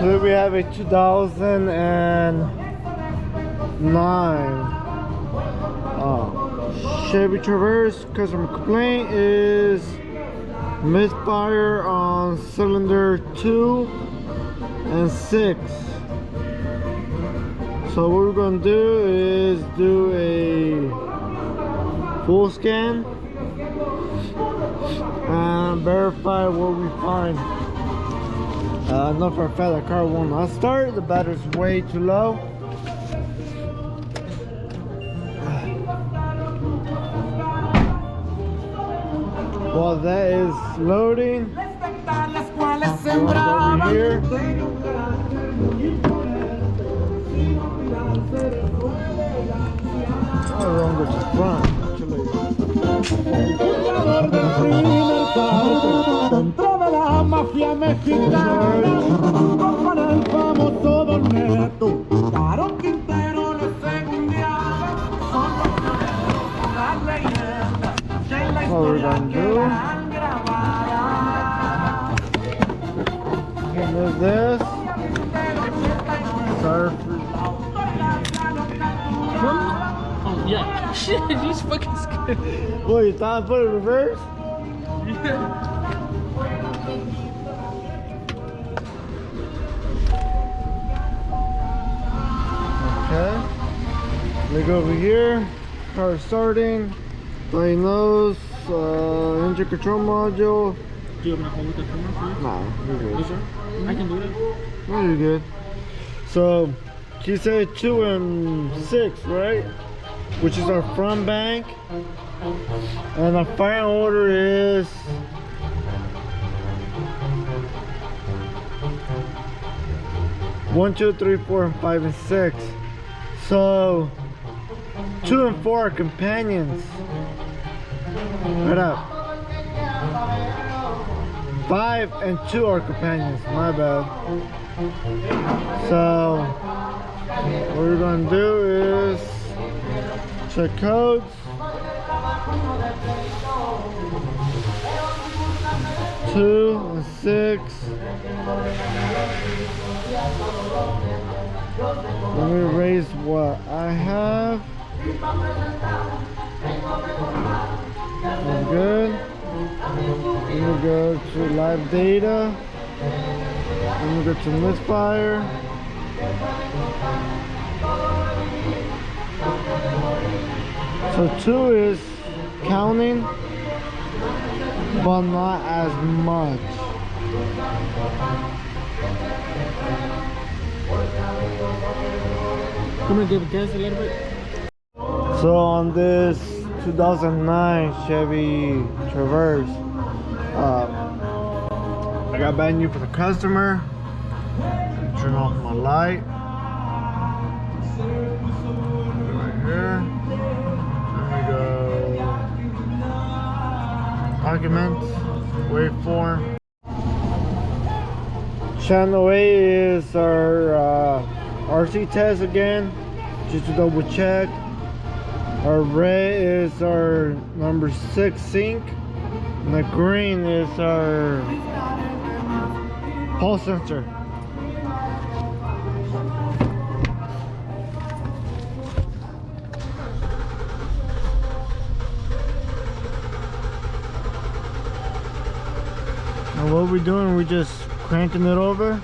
So we have a 2009 Chevy Traverse. Customer complaint is misfire on cylinder 2 and 6. So what we're going to do is do a full scan and verify what we find. Not for a fact the car will not start. The battery's way too low. While that is loading, over here. Oh, wrong with the front, actually. What we're gonna do? Remove this. Surf. Oh yeah. Shit, you just fucking scared. What, you thought I put it in reverse? Yeah. Okay. Let me go over here. Car starting. Diagnose. Engine control module. Do you want me to hold the camera for you? Nah, you're good. Yes, sir? I can do that. No, you're good. So, she said 2 and 6, right? Which is our front bank. And the final order is 1, 2, 3, 4, and 5 and 6. So 2 and 4 are companions. Right up. 5 and 2 are companions. My bad. So what we're gonna do is check codes. 2 and 6. Let me erase what I have. That's good. Let me go to live data. Let me go to misfire. So 2 is counting, but not as much. I'm gonna give gas a little bit. So on this 2009 Chevy Traverse, I got bad news for the customer. Turn off my light. Right here. Let me go. Documents. Waveform. Channel A is our RC test again, just to double check. Our red is our number 6 sync, and the green is our pulse sensor. And what we're doing, we're just cranking it over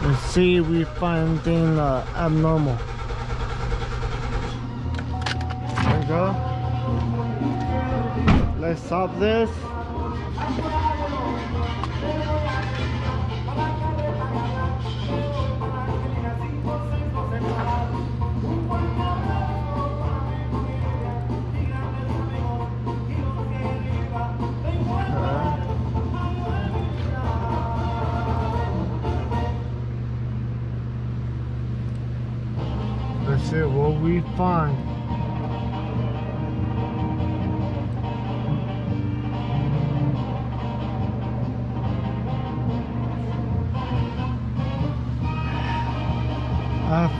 and see if we find anything abnormal. There we go. Let's stop this. Let's see what we find.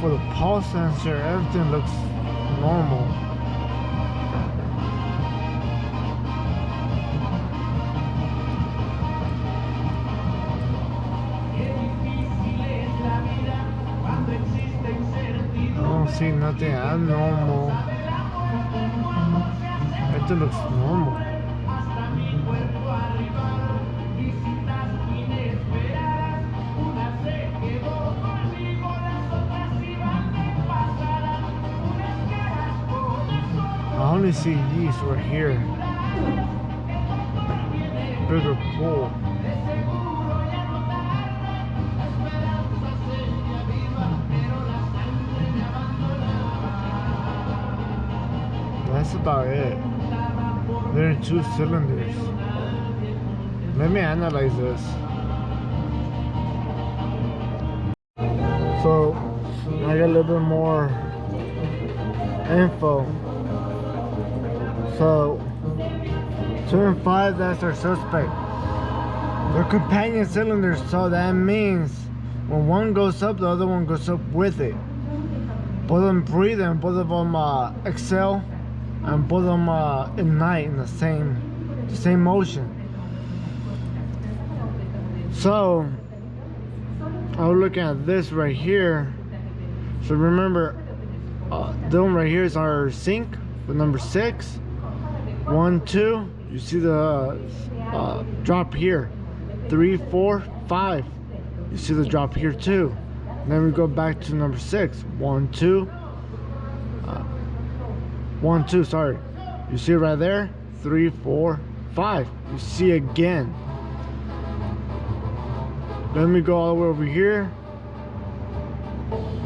For the pulse sensor, everything looks normal. see nothing abnormal. It looks normal. I only see these right here. Bigger pool. That's about it. They're in 2 cylinders. Let me analyze this. So I got a little bit more info. So 2 and 5, that's our suspect. They're companion cylinders, so that means when one goes up, the other one goes up with it. Both of them breathe and both of them exhale, and both of them ignite in the same motion. So I was looking at this right here. So remember, this one right here is our sink with number 6. 1, 2. You see the drop here. 3, 4, 5. You see the drop here too. And then we go back to number 6. 1, 2. 1, 2. Sorry. You see it right there. 3, 4, 5. You see again. Let me go all the way over here.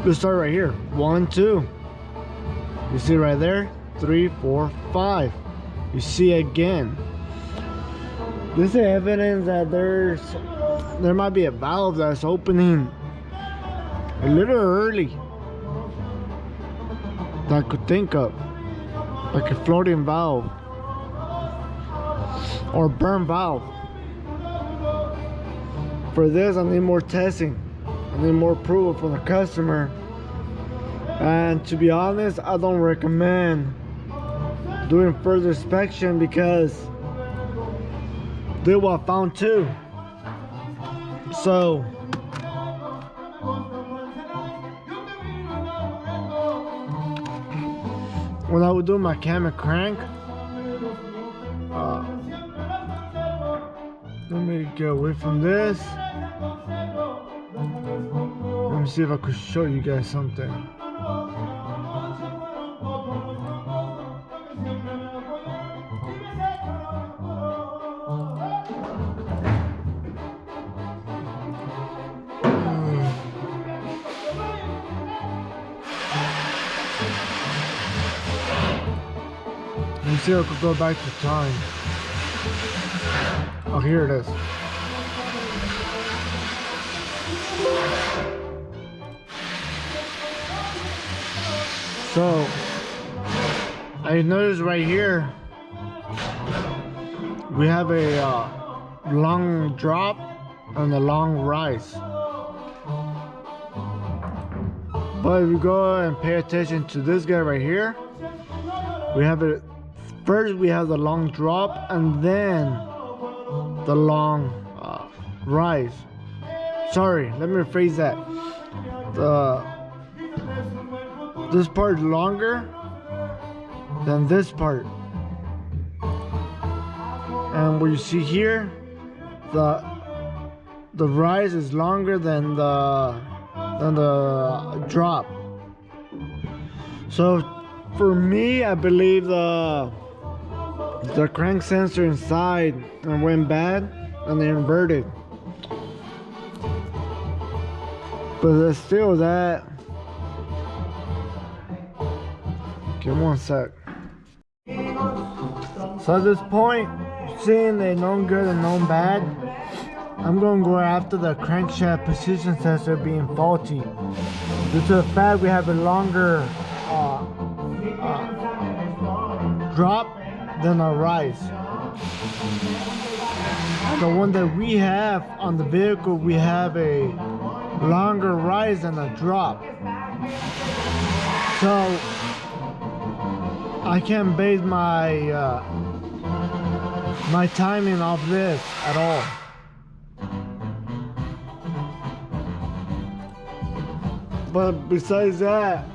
Let's start right here. 1, 2. You see right there. 3, 4, 5. You see again. This is evidence that there might be a valve that's opening a little early that I could think of, like a floating valve or burn valve. For this, I need more testing. I need more approval from the customer. And to be honest, I don't recommend doing further inspection because they were found too. So when I would do my cam and crank, let me get away from this. Let me see if I could show you guys something. Let me see if I could go back to time. Oh, here it is. So, I noticed right here, we have a long drop and a long rise. But if you go and pay attention to this guy right here, we have it. First, we have the long drop and then the long rise. Sorry, let me rephrase that. This part is longer than this part, and what you see here, the rise is longer than the drop. So for me, I believe the crank sensor inside went bad and they inverted. But there's still that. Give me one sec. So at this point, seeing they known good and known bad, I'm going to go after the crankshaft position sensor being faulty. Due to the fact we have a longer drop than a rise. The one that we have on the vehicle, we have a longer rise than a drop. So I can't base my my timing off this at all. But besides that,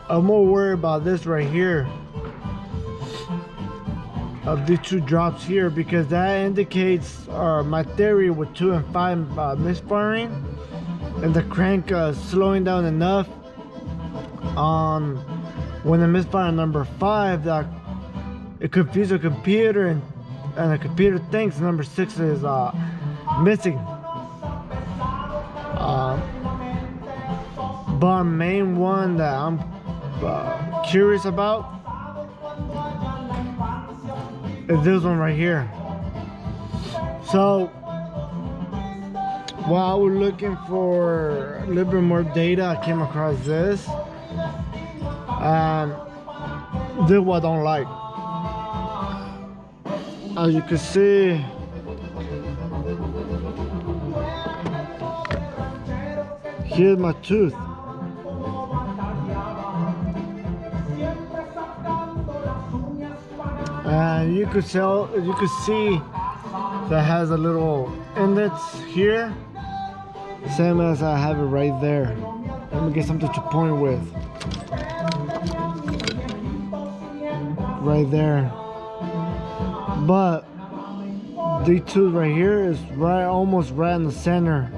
I'm more worried about this right here, of these two drops here, because that indicates my theory with 2 and 5 misfiring, and the crank slowing down enough on when the misfire number 5 that it confuses the computer, and the computer thinks number 6 is missing. But main one that I'm curious about is this one right here. So while I was looking for a little bit more data, I came across this, and this is what I don't like. As you can see, here's my tooth. And you could see that has a little indents here, same as I have it right there. Let me get something to point with. Right there. But the tooth right here is almost right in the center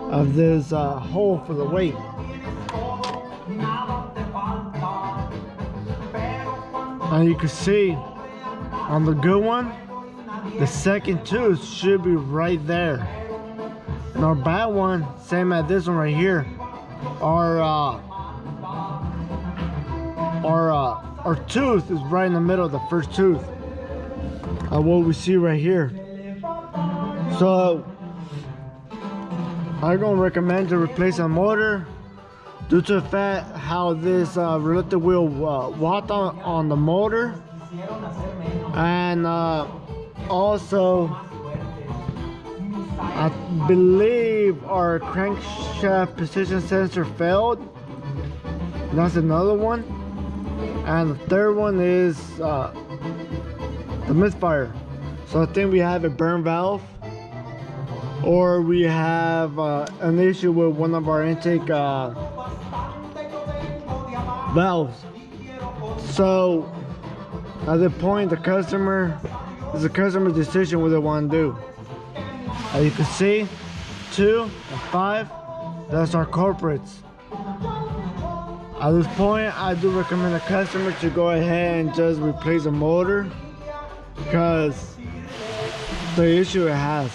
of this hole for the weight. And you can see on the good one, the second tooth should be right there. And our bad one, same as this one right here, our tooth is right in the middle of the first tooth. What we see right here. So I'm gonna recommend to replace a motor due to the fact how this reluctant wheel walked on the motor, and also I believe our crankshaft position sensor failed. That's another one, and the third one is the misfire. So I think we have a burn valve, or we have an issue with one of our intake valves. So at the point, it's the customer's decision what they want to do. As you can see, 2 and 5, that's our culprits. At this point, I do recommend the customer to go ahead and just replace the motor, because the issue it has.